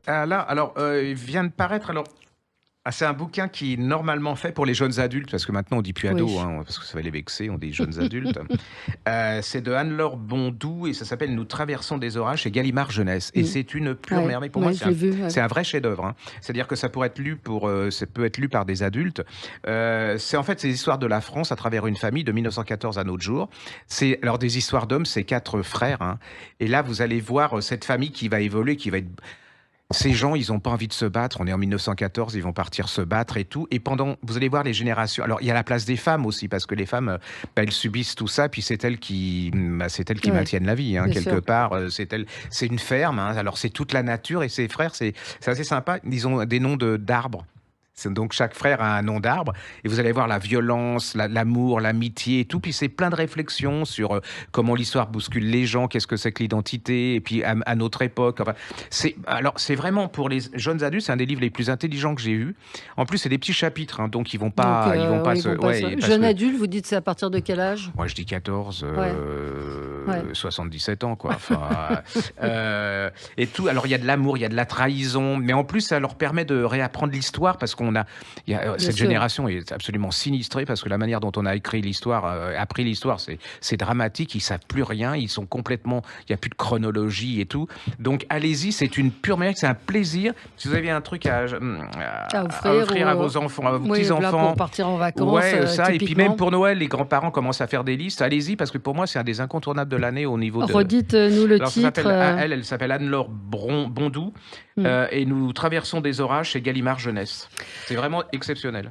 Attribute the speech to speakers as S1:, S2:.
S1: Ah là, alors, il vient de paraître alors c'est un bouquin qui est normalement fait pour les jeunes adultes, parce que maintenant on dit plus ado,
S2: Oui.
S1: hein, parce que ça va les vexer, on dit jeunes adultes. C'est de Anne-Laure Bondou et ça s'appelle «Nous traversons des orages» chez Gallimard Jeunesse et
S2: Mmh.
S1: c'est une pure
S2: Ouais,
S1: merveille. Pour moi,
S2: ouais, je l'ai vu, ouais.
S1: c'est un vrai chef-d'œuvre, hein. C'est-à-dire que ça pourrait être lu ça peut être lu par des adultes. C'est en fait, c'est l'histoire de la France à travers une famille de 1914 à notre jour. C'est alors des histoires d'hommes, c'est 4 frères, hein, et là, vous allez voir, cette famille qui va évoluer, qui va être ces gens, ils ont pas envie de se battre. On est en 1914, ils vont partir se battre et tout. Et pendant, vous allez voir les générations. Alors, il y a la place des femmes aussi, parce que les femmes, elles subissent tout ça, puis c'est elles qui
S2: Ouais,
S1: maintiennent la vie, hein,
S2: bien
S1: quelque
S2: sûr.
S1: part. C'est une ferme. Hein. Alors, c'est toute la nature et ses frères, c'est assez sympa. Ils ont des noms d'arbres. Donc chaque frère a un nom d'arbre et vous allez voir la violence, l'amour, l'amitié et tout. Puis c'est plein de réflexions sur comment l'histoire bouscule les gens, qu'est-ce que c'est que l'identité et puis à notre époque. Enfin, c'est vraiment pour les jeunes adultes, c'est un des livres les plus intelligents que j'ai eu. En plus c'est des petits chapitres, hein, donc
S2: Donc
S1: ils vont pas
S2: oui,
S1: se,
S2: bon, passe
S1: ouais, parce
S2: jeune
S1: que
S2: adulte, vous dites c'est à partir de quel âge?
S1: moi je dis 14,
S2: Ouais, ouais.
S1: 77 ans quoi. Enfin, et tout. Alors il y a de l'amour, il y a de la trahison, mais en plus ça leur permet de réapprendre l'histoire parce
S2: Bien
S1: cette
S2: sûr.
S1: génération est absolument sinistrée parce que la manière dont on a écrit l'histoire, appris l'histoire, c'est dramatique. Ils savent plus rien, ils sont complètement, il y a plus de chronologie et tout. Donc allez-y, c'est une pure manière, c'est un plaisir. Si vous avez un truc
S2: À
S1: à
S2: offrir
S1: offrir
S2: ou
S1: à vos enfants, à vos
S2: oui,
S1: petits
S2: là, pour
S1: enfants.
S2: partir en vacances,
S1: Ouais, ça, et puis même
S2: typiquement.
S1: pour Noël, les grands-parents commencent à faire des listes. Allez-y, parce que pour moi, c'est un des incontournables de l'année au niveau de.
S2: Redites, nous le
S1: Alors, ça
S2: titre,
S1: s'appelle, elle s'appelle Anne-Laure Bondou,
S2: mmh.
S1: et nous traversons des orages chez Gallimard Jeunesse. C'est vraiment exceptionnel.